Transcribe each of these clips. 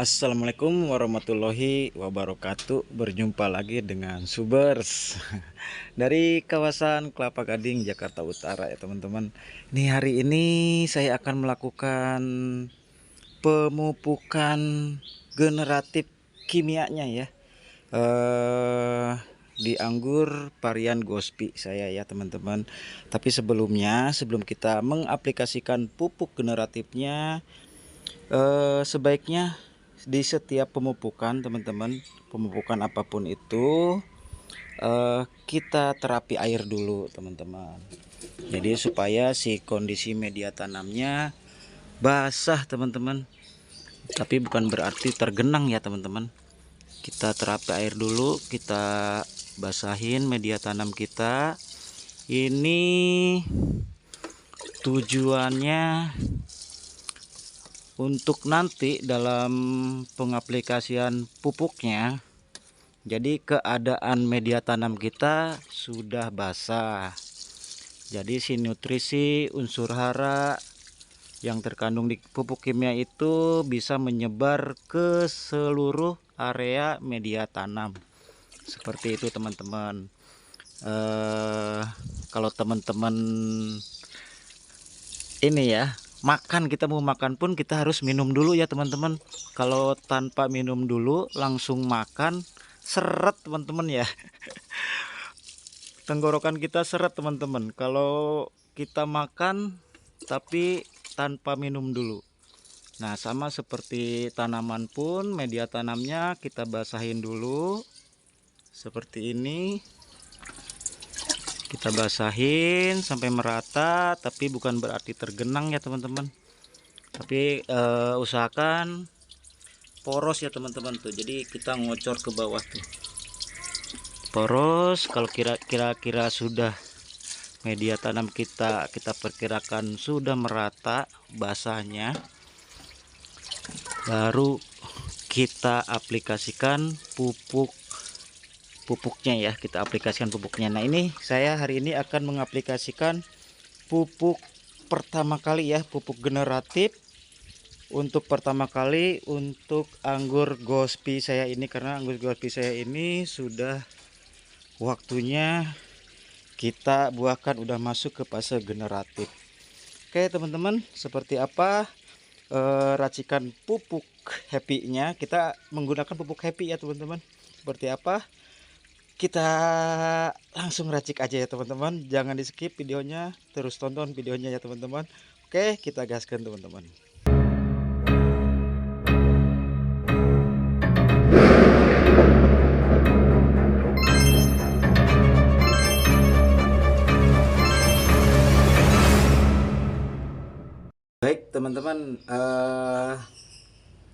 Assalamualaikum warahmatullahi wabarakatuh. Berjumpa lagi dengan Subers dari kawasan Kelapa Gading, Jakarta Utara ya teman-teman. Ini hari ini saya akan melakukan pemupukan generatif kimianya ya. Di anggur varian Gospi saya ya teman-teman. Tapi sebelumnya, sebelum kita mengaplikasikan pupuk generatifnya, sebaiknya di setiap pemupukan teman-teman, pemupukan apapun itu, kita terapi air dulu teman-teman. Jadi supaya si kondisi media tanamnya basah teman-teman, tapi bukan berarti tergenang ya teman-teman. Kita terapi air dulu, kita basahin media tanam kita. Ini tujuannya untuk nanti dalam pengaplikasian pupuknya, jadi keadaan media tanam kita sudah basah. Jadi si nutrisi unsur hara yang terkandung di pupuk kimia itu bisa menyebar ke seluruh area media tanam. Seperti itu teman-teman. Kalau teman-teman ini ya, kita mau makan pun kita harus minum dulu ya teman-teman. Kalau tanpa minum dulu langsung makan, seret teman-teman ya. Tenggorokan kita seret teman-teman kalau kita makan tapi tanpa minum dulu. Nah, sama seperti tanaman pun, media tanamnya kita basahin dulu seperti ini. Kita basahin sampai merata, tapi bukan berarti tergenang ya teman-teman. Tapi usahakan poros ya teman-teman tuh. Jadi kita ngocor ke bawah tuh. Poros. Kalau kira-kira sudah media tanam kita perkirakan sudah merata basahnya, baru kita aplikasikan pupuknya ya. Kita aplikasikan pupuknya. Nah, ini saya hari ini akan mengaplikasikan pupuk pertama kali ya, pupuk generatif untuk pertama kali untuk anggur Gospi saya ini, karena anggur Gospi saya ini sudah waktunya kita buahkan, udah masuk ke fase generatif. Oke teman-teman, seperti apa racikan pupuk happy-nya? Kita menggunakan pupuk happy ya teman-teman. Seperti apa? Kita langsung racik aja ya teman-teman. Jangan di skip videonya, terus tonton videonya ya teman-teman. Oke, kita gaskan teman-teman. Baik teman-teman,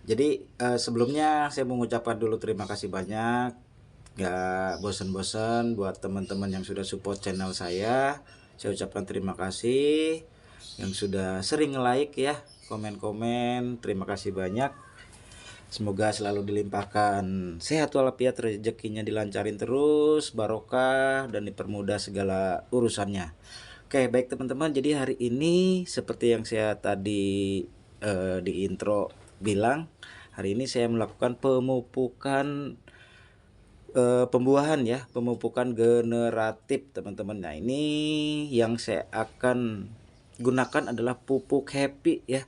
jadi sebelumnya saya mengucapkan dulu terima kasih banyak, gak bosan-bosan buat teman-teman yang sudah support channel saya. Saya ucapkan terima kasih yang sudah sering like ya, komen-komen, terima kasih banyak. Semoga selalu dilimpahkan sehat walafiat, rezekinya dilancarin terus, barokah, dan dipermudah segala urusannya. Oke, baik teman-teman. Jadi hari ini seperti yang saya tadi di intro bilang, hari ini saya melakukan pemupukan pembuahan ya, pemupukan generatif teman-teman. Nah, ini yang saya akan gunakan adalah pupuk happy ya.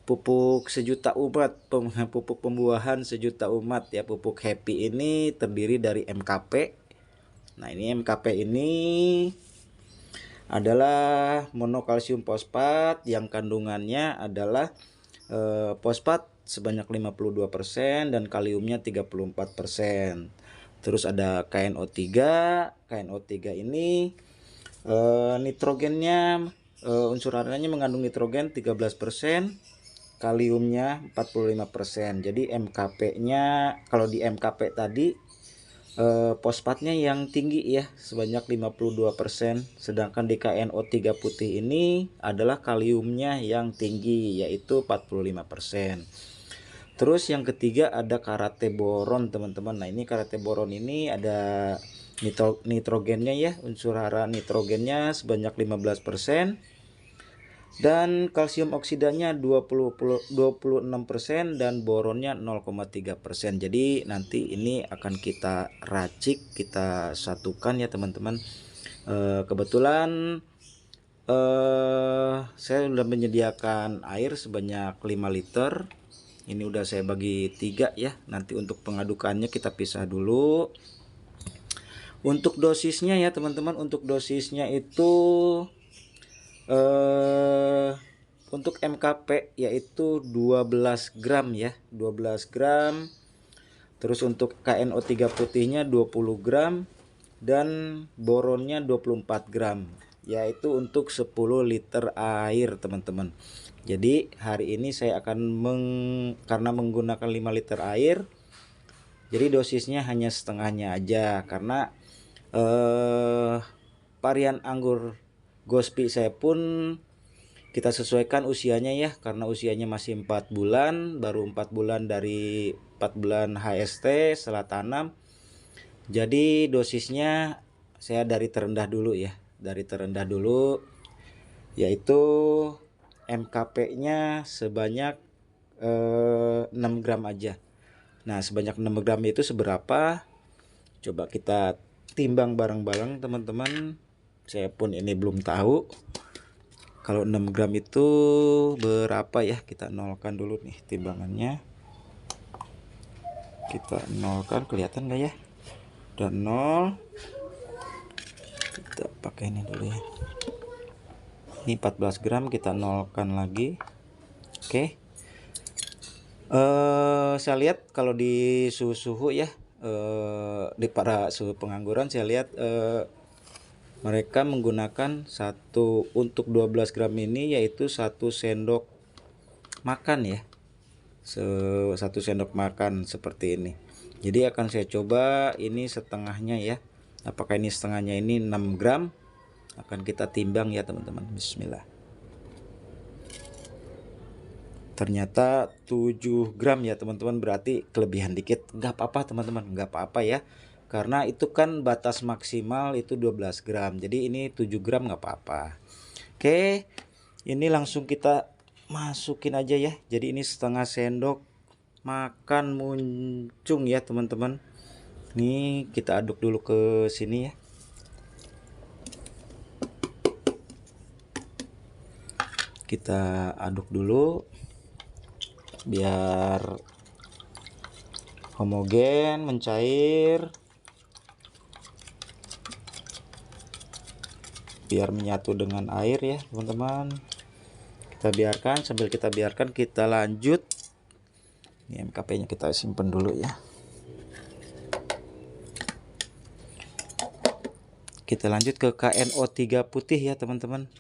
Pupuk sejuta umat, pupuk pembuahan sejuta umat ya. Pupuk happy ini terdiri dari MKP. Nah, ini MKP ini adalah monokalsium fosfat yang kandungannya adalah fosfat sebanyak 52% dan kaliumnya 34%. Terus ada KNO3. KNO3 ini nitrogennya, unsur haranya mengandung nitrogen 13%, kaliumnya 45%. Jadi MKP-nya, kalau di MKP tadi fosfatnya yang tinggi ya sebanyak 52%, sedangkan di KNO3 putih ini adalah kaliumnya yang tinggi yaitu 45%. Terus yang ketiga ada karate boron teman-teman. Nah, ini karate boron ini ada nitrogennya ya, unsur hara nitrogennya sebanyak 15%. Dan kalsium oksidanya 26% dan boronnya 0,3%. Jadi nanti ini akan kita racik, kita satukan ya teman-teman. Kebetulan saya sudah menyediakan air sebanyak 5 liter. Ini udah saya bagi 3 ya. Nanti untuk pengadukannya kita pisah dulu. Untuk dosisnya ya teman-teman, untuk dosisnya itu untuk MKP yaitu 12 gram ya, 12 gram. Terus untuk KNO3 putihnya 20 gram dan boronnya 24 gram, yaitu untuk 10 liter air teman-teman. Jadi hari ini saya akan karena menggunakan 5 liter air, jadi dosisnya hanya setengahnya aja karena varian anggur Gospi saya pun kita sesuaikan usianya ya, karena usianya masih 4 bulan, baru 4 bulan dari 4 bulan HST setelah tanam. Jadi dosisnya saya dari terendah dulu ya, dari terendah dulu, yaitu MKP-nya sebanyak 6 gram aja. Nah, sebanyak 6 gram itu seberapa? Coba kita timbang bareng-bareng teman-teman. Saya pun ini belum tahu. Kalau 6 gram itu berapa ya? Kita nolkan dulu nih timbangannya. Kita nolkan, kelihatan nggak ya? Udah 0. Kita pakai ini dulu ya. Ini 14 gram, kita nolkan lagi. Oke. Saya lihat kalau di suhu ya, di para suhu pengangguran saya lihat mereka menggunakan untuk 12 gram ini yaitu 1 sendok makan ya, 1 sendok makan seperti ini. Jadi akan saya coba ini setengahnya ya, apakah ini setengahnya ini 6 gram, akan kita timbang ya teman-teman. Bismillah. Ternyata 7 gram ya teman-teman, berarti kelebihan dikit, nggak apa-apa teman-teman, nggak apa-apa ya, karena itu kan batas maksimal itu 12 gram, jadi ini 7 gram nggak apa-apa. Oke, ini langsung kita masukin aja ya. Jadi ini setengah sendok makan muncung ya teman-teman. Ini kita aduk dulu ke sini ya. Kita aduk dulu biar homogen, mencair, biar menyatu dengan air ya teman-teman. Kita biarkan, sambil kita biarkan kita lanjut. Ini MKP nya kita simpan dulu ya. Kita lanjut ke KNO3 putih ya teman-teman.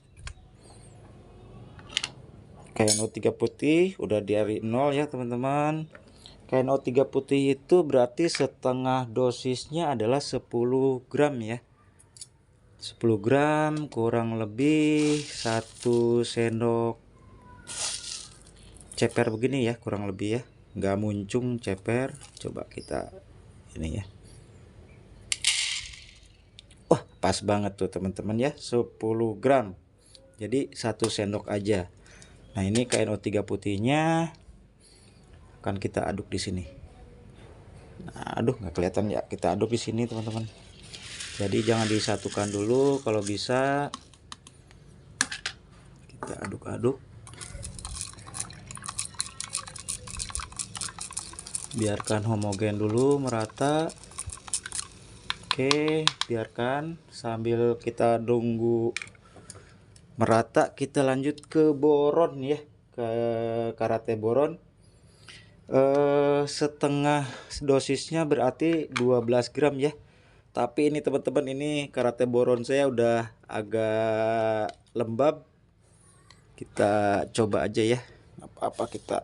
KNO3 putih udah dari 0 ya teman-teman. KNO3 putih itu berarti setengah dosisnya adalah 10 gram ya. 10 gram kurang lebih 1 sendok ceper begini ya, kurang lebih ya, nggak muncung ceper. Coba kita ini ya. Wah, pas banget tuh teman-teman ya, 10 gram. Jadi 1 sendok aja. Nah, ini KNO3 putihnya akan kita aduk di sini. Nah, aduh nggak kelihatan ya, kita aduk di sini teman-teman. Jadi jangan disatukan dulu, kalau bisa kita aduk-aduk. Biarkan homogen dulu, merata. Oke, biarkan sambil kita tunggu merata, kita lanjut ke boron ya, ke karate boron. Setengah dosisnya berarti 12 gram ya. Tapi ini teman-teman, ini karate boron saya udah agak lembab. Kita coba aja ya, apa-apa kita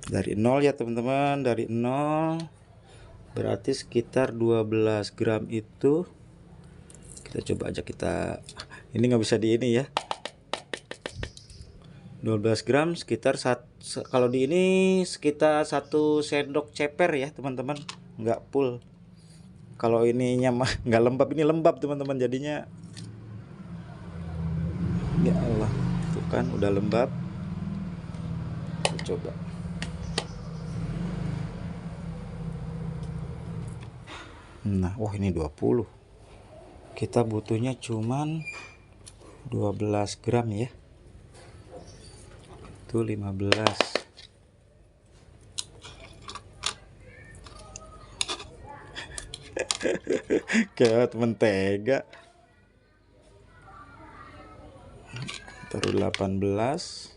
dari 0 ya teman-teman, dari 0 berarti sekitar 12 gram itu. Kita coba aja, kita ini nggak bisa di ini ya, 12 gram sekitar kalau di ini sekitar 1 sendok ceper ya teman-teman, nggak full. Kalau ininya mah nggak lembab, ini lembab teman-teman, jadinya Ya Allah, tuh kan udah lembab. Coba. Nah, wah ini 20. Kita butuhnya cuman 12 gram ya. Itu 15. Kayak mentega. Taruh 18.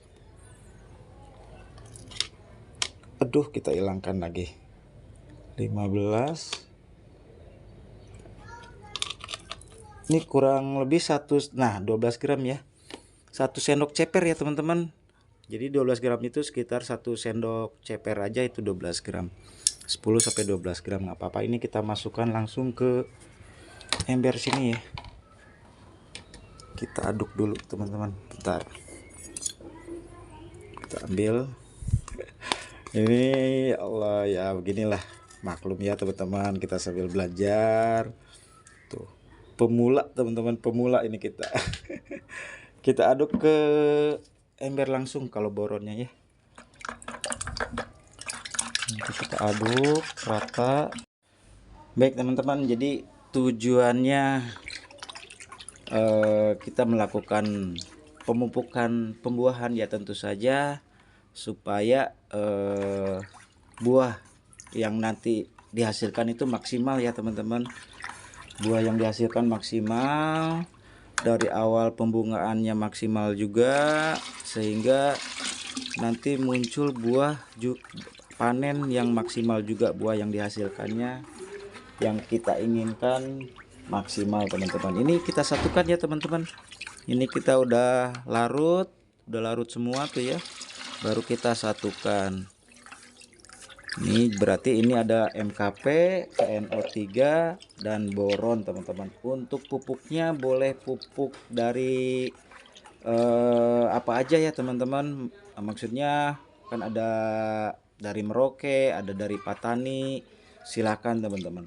Aduh, kita hilangkan lagi. 15. Ini kurang lebih 12 gram ya. 1 sendok ceper ya teman-teman. Jadi 12 gram itu sekitar 1 sendok ceper aja, itu 12 gram. 10 sampai 12 gram nggak apa-apa. Ini kita masukkan langsung ke ember sini ya. Kita aduk dulu teman-teman. Bentar. Kita ambil. Ini Allah ya, beginilah. Maklum ya teman-teman, kita sambil belajar. Tuh, pemula teman-teman, pemula ini kita. Kita aduk ke ember langsung kalau boronnya ya. Nanti kita aduk rata. Baik teman-teman, jadi tujuannya kita melakukan pemupukan pembuahan ya tentu saja supaya buah yang nanti dihasilkan itu maksimal ya teman-teman. Buah yang dihasilkan maksimal, dari awal pembungaannya maksimal juga, sehingga nanti muncul buah panen yang maksimal juga, buah yang dihasilkannya yang kita inginkan maksimal teman-teman. Ini kita satukan ya teman-teman. Ini kita udah larut semua tuh ya, baru kita satukan. Ini berarti ini ada MKP, KNO3 dan boron teman-teman. Untuk pupuknya boleh pupuk dari apa aja ya teman-teman. Maksudnya kan ada dari Merauke, ada dari Patani. Silakan teman-teman,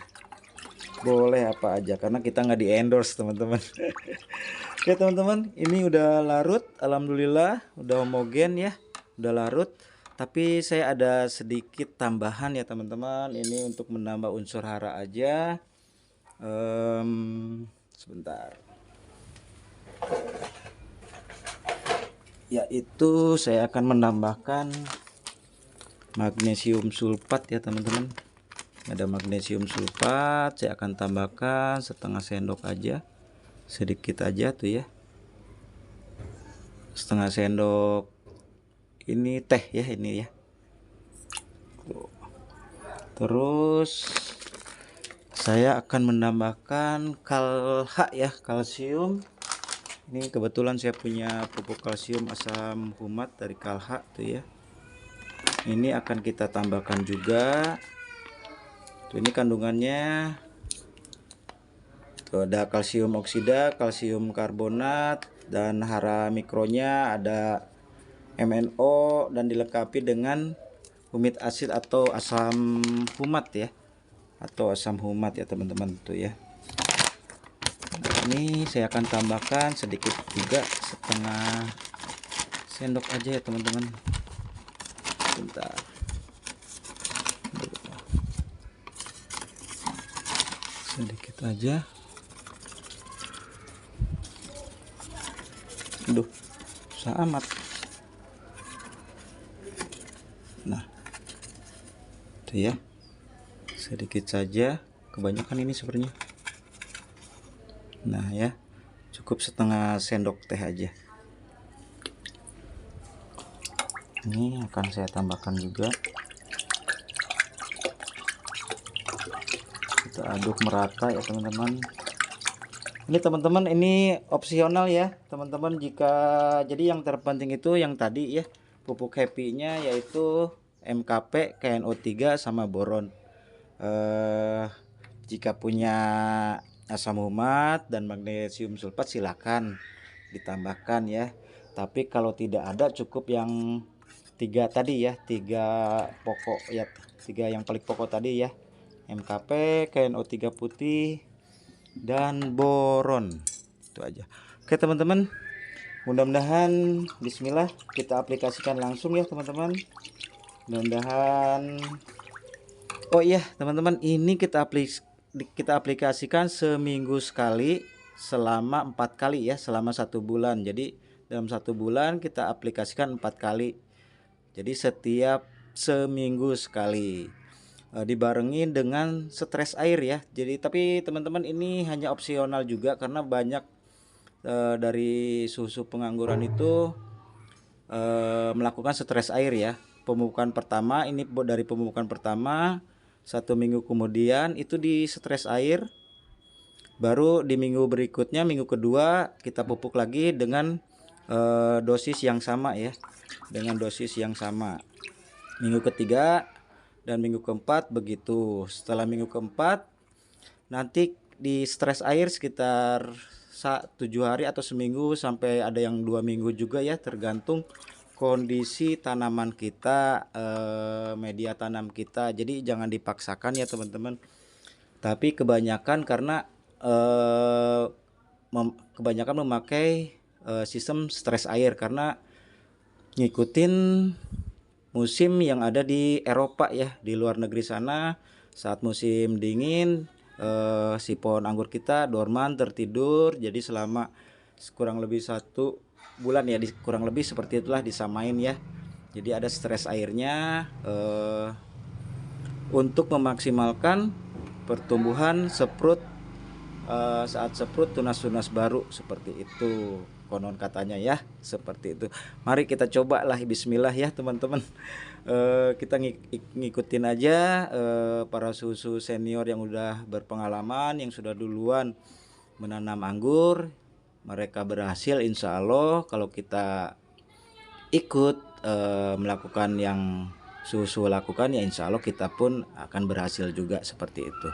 boleh apa aja karena kita nggak di endorse teman-teman. Oke teman-teman, ini udah larut, alhamdulillah udah homogen ya, udah larut. Tapi saya ada sedikit tambahan ya teman-teman, ini untuk menambah unsur hara aja. Sebentar, yaitu saya akan menambahkan magnesium sulfat ya teman-teman. Ada magnesium sulfat, saya akan tambahkan setengah sendok aja, sedikit aja tuh ya, setengah sendok ini teh ya, ini ya. Tuh. Terus saya akan menambahkan KALH ya, kalsium. Ini kebetulan saya punya pupuk kalsium asam humat dari KALH tuh ya. Ini akan kita tambahkan juga. Tuh, ini kandungannya tuh ada kalsium oksida, kalsium karbonat, dan hara mikronya ada MNO, dan dilengkapi dengan humid asid atau asam humat ya, atau asam humat ya teman-teman tuh ya. Ini saya akan tambahkan sedikit juga, setengah sendok aja ya teman-teman. Bentar. Sedikit aja. Aduh, susah amat. Nah, itu ya, sedikit saja, kebanyakan ini sebenarnya. Nah ya, cukup setengah sendok teh aja. Ini akan saya tambahkan juga. Kita aduk merata ya teman-teman. Ini teman-teman, ini opsional ya teman-teman. Jika jadi yang terpenting itu yang tadi ya, pupuk happy-nya yaitu MKP, KNO3 sama boron. Jika punya asam humat dan magnesium sulfat silakan ditambahkan ya. Tapi kalau tidak ada, cukup yang 3 tadi ya, 3 pokok ya, 3 yang paling pokok tadi ya, MKP, KNO3 putih, dan boron. Itu aja. Oke teman-teman, Mudah-mudahan bismillah kita aplikasikan langsung ya teman-teman. Mudah-mudahan. Oh iya teman-teman, ini kita aplikasikan seminggu sekali selama 4 kali ya, selama 1 bulan. Jadi dalam 1 bulan kita aplikasikan 4 kali. Jadi setiap seminggu sekali. Dibarengi dengan stres air ya. Jadi tapi teman-teman ini hanya opsional juga karena banyak dari susu pengangguran itu melakukan stres air ya. Pemupukan pertama ini dari pemupukan pertama 1 minggu kemudian itu di stres air. Baru di minggu berikutnya, minggu kedua kita pupuk lagi dengan dosis yang sama ya. Dengan dosis yang sama. Minggu ketiga dan minggu keempat begitu. Setelah minggu keempat nanti di stres air sekitar 7 hari atau seminggu, sampai ada yang 2 minggu juga ya, tergantung kondisi tanaman kita, media tanam kita. Jadi jangan dipaksakan ya teman-teman. Tapi kebanyakan karena kebanyakan memakai sistem stres air karena ngikutin musim yang ada di Eropa ya, di luar negeri sana. Saat musim dingin si pohon anggur kita dorman, tertidur. Jadi selama kurang lebih 1 bulan ya, kurang lebih seperti itulah disamain ya. Jadi ada stres airnya untuk memaksimalkan pertumbuhan seprut saat seprut tunas-tunas baru, seperti itu konon katanya ya, seperti itu. Mari kita cobalah, bismillah ya teman-teman. Kita ngikutin aja para susu senior yang udah berpengalaman, yang sudah duluan menanam anggur. Mereka berhasil, insya Allah. Kalau kita ikut melakukan yang susu lakukan ya, insya Allah kita pun akan berhasil juga, seperti itu.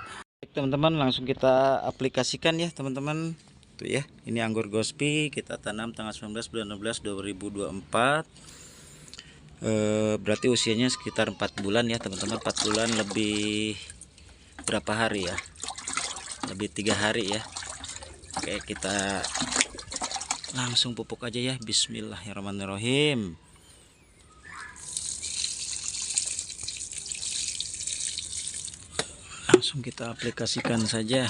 Teman-teman, langsung kita aplikasikan ya teman-teman. Tuh ya, ini anggur Gospi kita tanam tanggal 19 bulan 16 2024. Berarti usianya sekitar 4 bulan ya teman-teman. 4 bulan lebih berapa hari ya, lebih 3 hari ya. Oke, kita langsung pupuk aja ya, bismillahirrahmanirrahim. Langsung kita aplikasikan saja.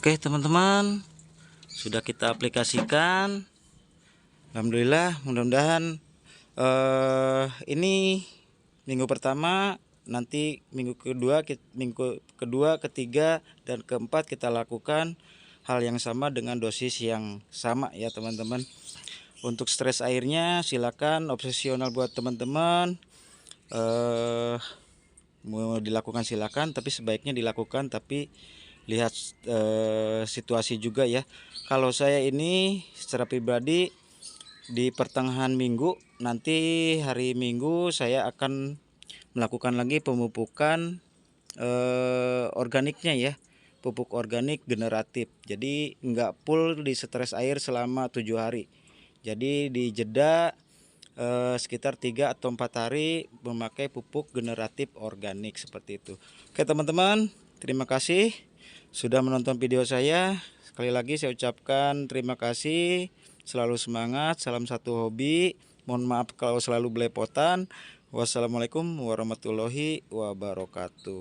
Oke teman-teman, sudah kita aplikasikan. Alhamdulillah, mudah-mudahan ini minggu pertama, nanti minggu kedua, ketiga, dan keempat kita lakukan hal yang sama dengan dosis yang sama ya teman-teman. Untuk stres airnya silakan opsional buat teman-teman. Mau dilakukan silakan, tapi sebaiknya dilakukan, tapi lihat situasi juga ya. Kalau saya ini secara pribadi di pertengahan minggu, nanti hari Minggu saya akan melakukan lagi pemupukan organiknya ya, pupuk organik generatif. Jadi nggak full di stres air selama 7 hari. Jadi di jeda sekitar 3 atau 4 hari memakai pupuk generatif organik, seperti itu. Oke teman-teman, terima kasih sudah menonton video saya. Sekali lagi saya ucapkan terima kasih. Selalu semangat, salam satu hobi. Mohon maaf kalau selalu belepotan. Wassalamualaikum warahmatullahi wabarakatuh.